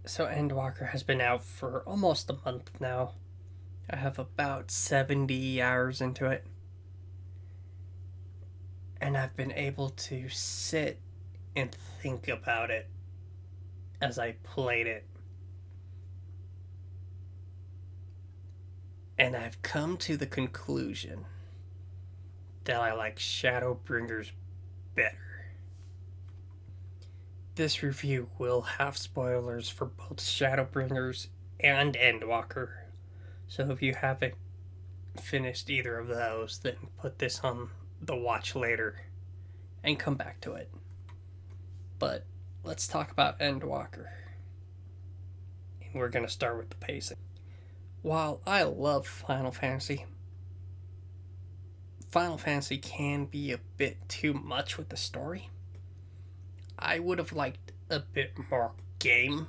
So Endwalker has been out for almost a month now. I have about 70 hours into it. And I've been able to sit and think about it as I played it. And I've come to the conclusion that I like Shadowbringers better. This review will have spoilers for both Shadowbringers and Endwalker. So if you haven't finished either of those, then put this on the watch later and come back to it. But let's talk about Endwalker. And we're going to start with the pacing. While I love Final Fantasy can be a bit too much with the story. I would have liked a bit more game.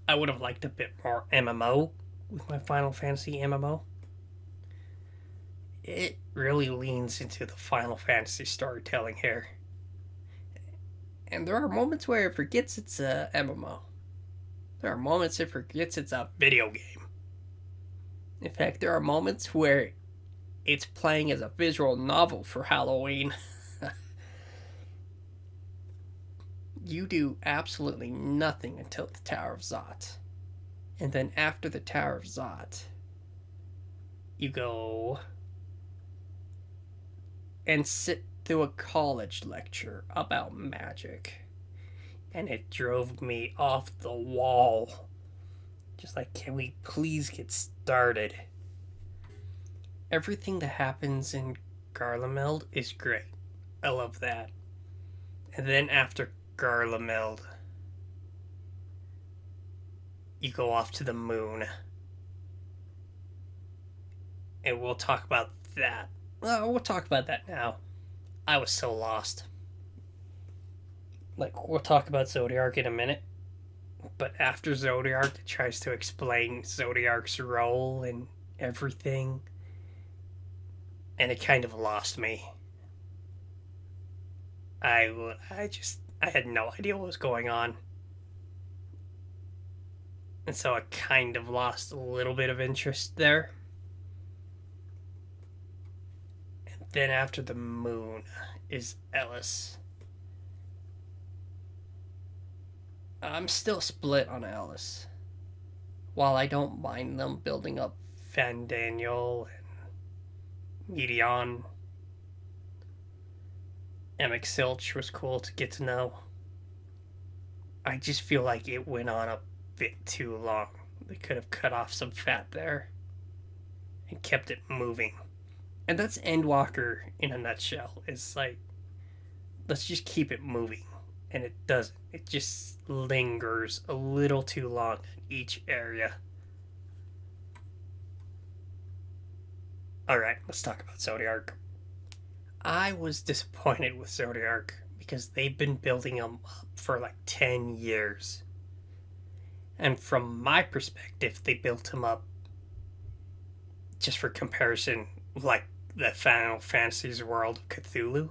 I would have liked a bit more MMO with my Final Fantasy MMO. It really leans into the Final Fantasy storytelling here. And there are moments where it forgets it's a MMO. There are moments it forgets it's a video game. In fact, there are moments where it's playing as a visual novel for Halloween. You do absolutely nothing until the Tower of Zot. And then after the Tower of Zot, you go and sit through a college lecture about magic. And it drove me off the wall. Just like, can we please get started? Everything that happens in Garlemald is great. I love that. And then after Garlemald, you go off to the moon. And we'll talk about that. We'll talk about that now. I was so lost. We'll talk about Zodiark in a minute. But after Zodiark, it tries to explain Zodiark's role and everything. And it kind of lost me. I had no idea what was going on. And so I kind of lost a little bit of interest there. And then after the moon is Ellis. I'm still split on Ellis. While I don't mind them building up Fandaniel and Medion, Emic Silch was cool to get to know. I just feel like it went on a bit too long. They could have cut off some fat there and kept it moving. And that's Endwalker in a nutshell. It's like, let's just keep it moving. And it doesn't. It just lingers a little too long in each area. Alright, let's talk about Zodiark. I was disappointed with Zodiark because they've been building him up for like 10 years. And from my perspective, they built him up, just for comparison, like the Final Fantasy's world of Cthulhu.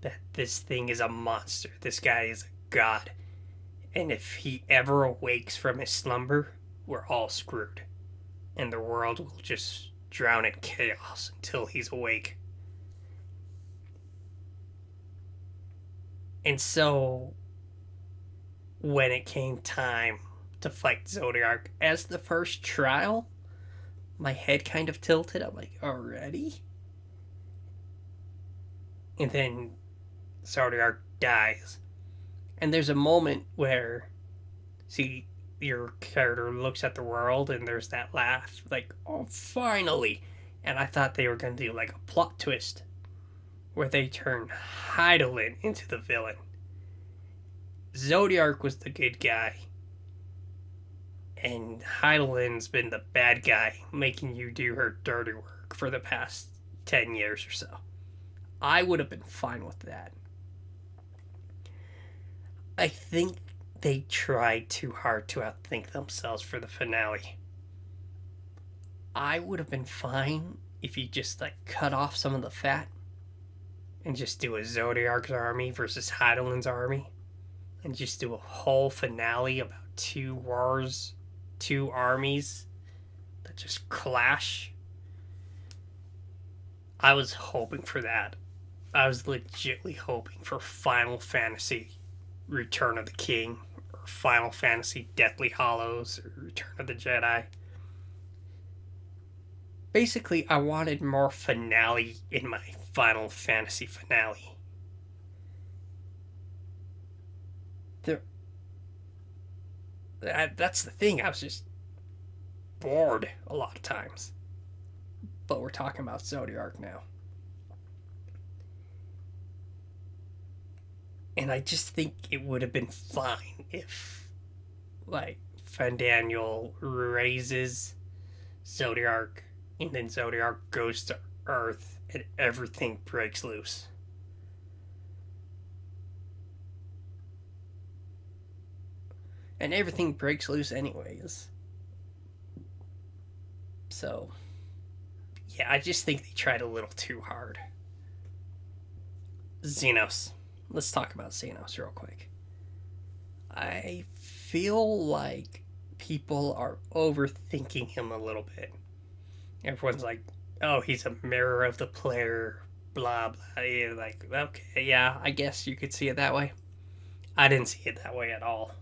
That this thing is a monster. This guy is a god. And if he ever awakes from his slumber, we're all screwed. And the world will just drown in chaos until he's awake. And so, when it came time to fight Zodiark as the first trial, my head kind of tilted. I'm like, already? And then Zodiark dies. And there's a moment where, see, your character looks at the world and there's that laugh, like, oh, finally. And I thought they were going to do like a plot twist where they turn Hydaelyn into the villain. Zodiark was the good guy. And Hydaelyn's been the bad guy, making you do her dirty work for the past 10 years or so. I would have been fine with that. I think they tried too hard to outthink themselves for the finale. I would have been fine if you just like cut off some of the fat and just do a Zodiark's army versus Hydaelyn's army and just do a whole finale about two wars, two armies that just clash. I was hoping for that. I was legitimately hoping for Final Fantasy Return of the King, or Final Fantasy Deathly Hallows, or Return of the Jedi. Basically, I wanted more finale in my Final Fantasy finale. That's the thing, I was just bored a lot of times. But we're talking about Zodiark now. And I just think it would have been fine if, like, Fandaniel raises Zodiark, and then Zodiark goes to Earth, and everything breaks loose. And everything breaks loose anyways. So, yeah, I just think they tried a little too hard. Zenos. Let's talk about Zenos real quick. I feel like people are overthinking him a little bit. Everyone's like, oh, he's a mirror of the player, blah, blah. Yeah, like, okay, yeah, I guess you could see it that way. I didn't see it that way at all.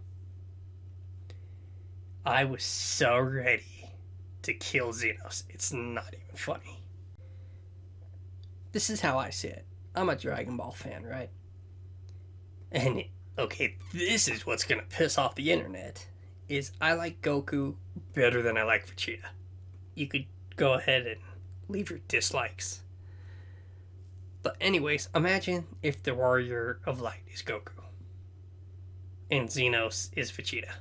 I was so ready to kill Zenos. It's not even funny. This is how I see it. I'm a Dragon Ball fan, right? And, okay, this is what's gonna piss off the internet, is I like Goku better than I like Vegeta. You could go ahead and leave your dislikes. But anyways, imagine if the Warrior of Light is Goku, and Zenos is Vegeta.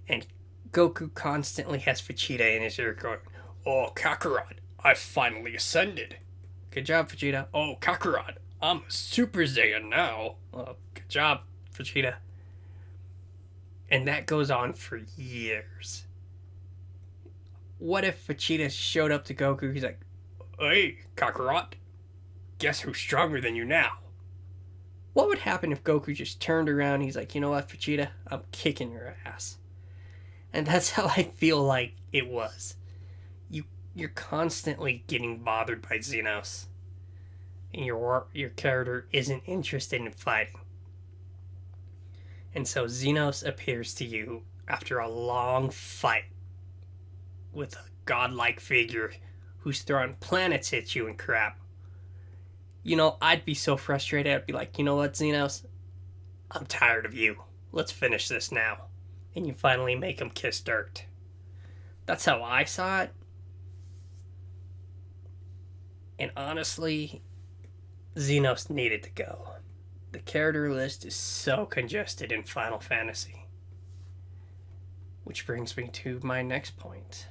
And Goku constantly has Vegeta in his ear going, oh, Kakarot, I finally ascended. Good job, Vegeta. Oh, Kakarot, I'm a Super Saiyan now. Good job, Vegeta. And that goes on for years. What if Vegeta showed up to Goku? He's like, hey, Kakarot, guess who's stronger than you now? What would happen if Goku just turned around? He's like, you know what, Vegeta? I'm kicking your ass. And that's how I feel like it was. You're constantly getting bothered by Zenos, and your character isn't interested in fighting. And so Zenos appears to you after a long fight with a godlike figure who's throwing planets at you and crap. You know, I'd be so frustrated. I'd be like, you know what, Zenos? I'm tired of you. Let's finish this now. And you finally make him kiss dirt. That's how I saw it. And honestly, Zenos needed to go. The character list is so congested in Final Fantasy. Which brings me to my next point.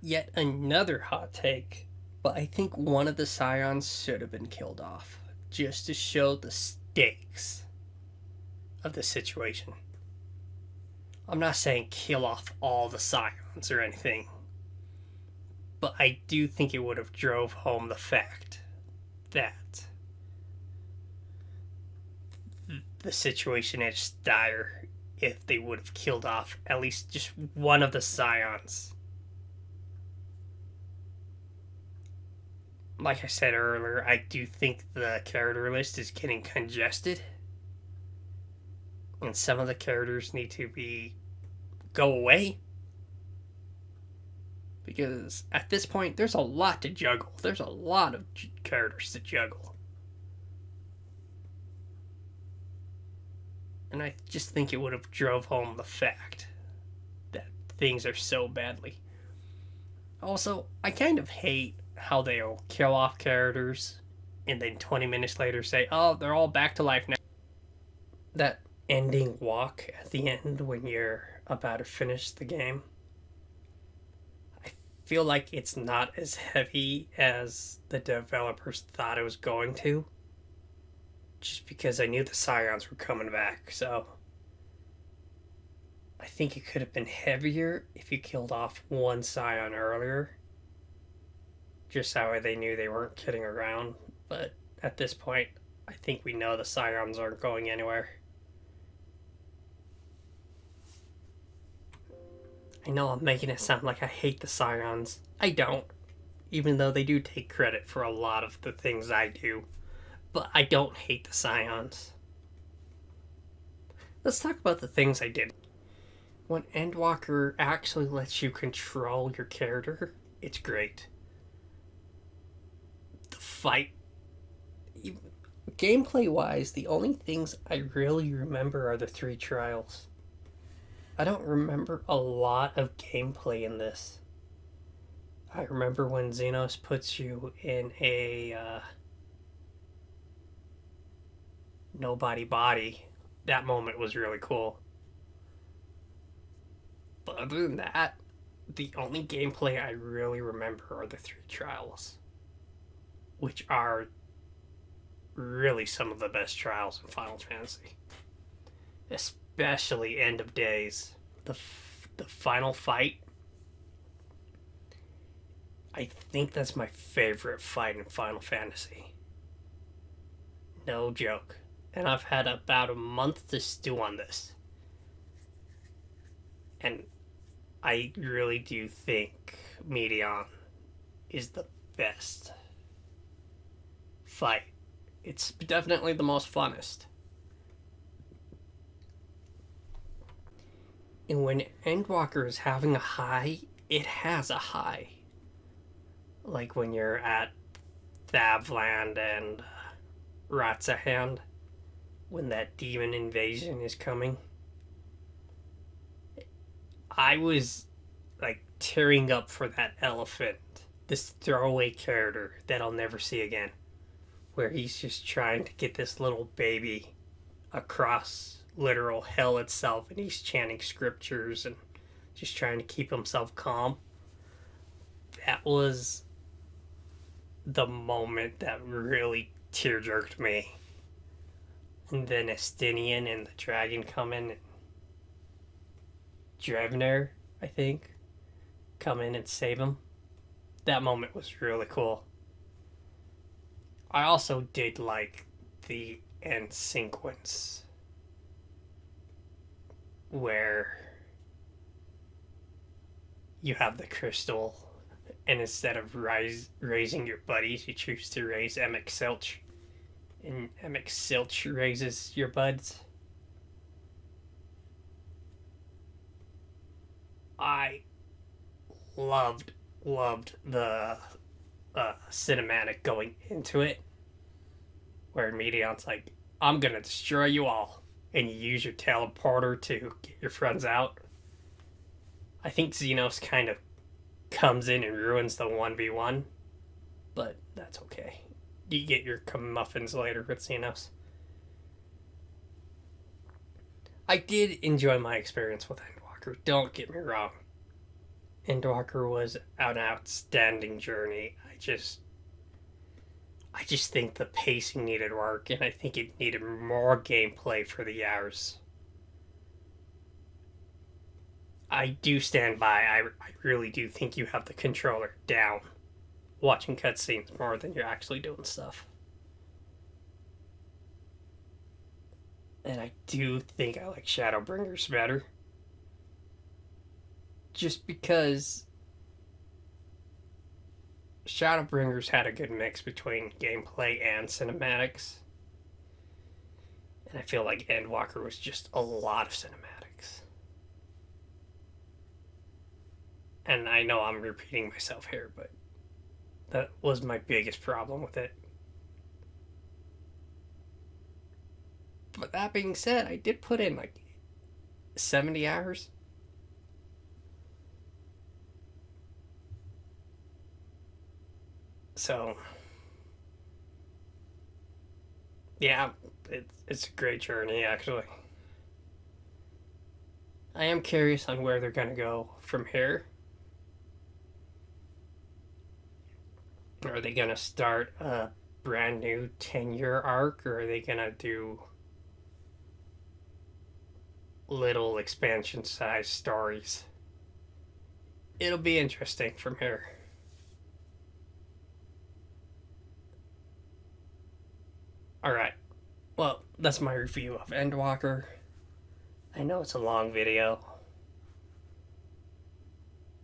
Yet another hot take, but I think one of the Scions should have been killed off, just to show the stakes of the situation. I'm not saying kill off all the Scions or anything, but I do think it would have drove home the fact that the situation is dire if they would have killed off at least just one of the Scions. Like I said earlier, I do think the character list is getting congested, and some of the characters need to go away. Because at this point, there's a lot to juggle. There's a lot of characters to juggle. And I just think it would have drove home the fact that things are so badly. Also, I kind of hate how they'll kill off characters and then 20 minutes later say, oh, they're all back to life now. That ending walk at the end when you're about to finish the game, feel like it's not as heavy as the developers thought it was going to. Just because I knew the Scions were coming back, so I think it could have been heavier if you killed off one Scion earlier. Just that way they knew they weren't kidding around. But at this point, I think we know the Scions aren't going anywhere. I know I'm making it sound like I hate the Scions. I don't, even though they do take credit for a lot of the things I do. But I don't hate the Scions. Let's talk about the things I did. When EndWalker actually lets you control your character, it's great. The fight, gameplay wise, the only things I really remember are the 3 trials. I don't remember a lot of gameplay in this. I remember when Zenos puts you in a nobody body. That moment was really cool. But other than that, the only gameplay I really remember are the 3 trials, which are really some of the best trials in Final Fantasy. Especially End of Days. The final fight, I think that's my favorite fight in Final Fantasy. No joke. And I've had about a month to stew on this. And I really do think Medion is the best fight. It's definitely the most funnest. And when EndWalker is having a high, it has a high. Like when you're at Thavland and Ratzahan, when that demon invasion is coming. I was like tearing up for that elephant, this throwaway character that I'll never see again, where he's just trying to get this little baby across literal hell itself, and he's chanting scriptures and just trying to keep himself calm. That was the moment that really tear-jerked me. And then Estinian and the dragon come in, and Drevner, I think, come in and save him. That moment was really cool. I also did like the end sequence where you have the crystal, and instead of raising your buddies, you choose to raise Emic Silch, and Emic Silch raises your buds. I loved the cinematic going into it, where Medion's like, I'm gonna destroy you all, and you use your teleporter to get your friends out. I think Zenos kind of comes in and ruins the 1v1, but that's okay. You get your comeuppance later with Zenos. I did enjoy my experience with EndWalker, don't get me wrong. EndWalker was an outstanding journey. I just think the pacing needed work, and I think it needed more gameplay for the hours. I do stand by, I really do think you have the controller down, watching cutscenes more than you're actually doing stuff. And I do think I like Shadowbringers better. Just because Shadowbringers had a good mix between gameplay and cinematics. And I feel like EndWalker was just a lot of cinematics. And I know I'm repeating myself here, but that was my biggest problem with it. But that being said, I did put in like 70 hours. So, yeah, it's a great journey, actually. I am curious on where they're going to go from here. Are they going to start a brand new 10-year arc, or are they going to do little expansion size stories? It'll be interesting from here. Alright, well, that's my review of EndWalker. I know it's a long video,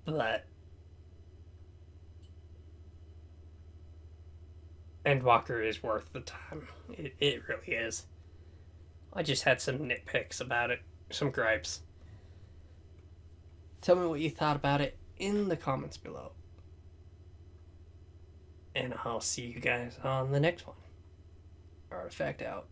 But EndWalker is worth the time. It really is. I just had some nitpicks about it, some gripes. Tell me what you thought about it in the comments below. And I'll see you guys on the next one. Artifact out.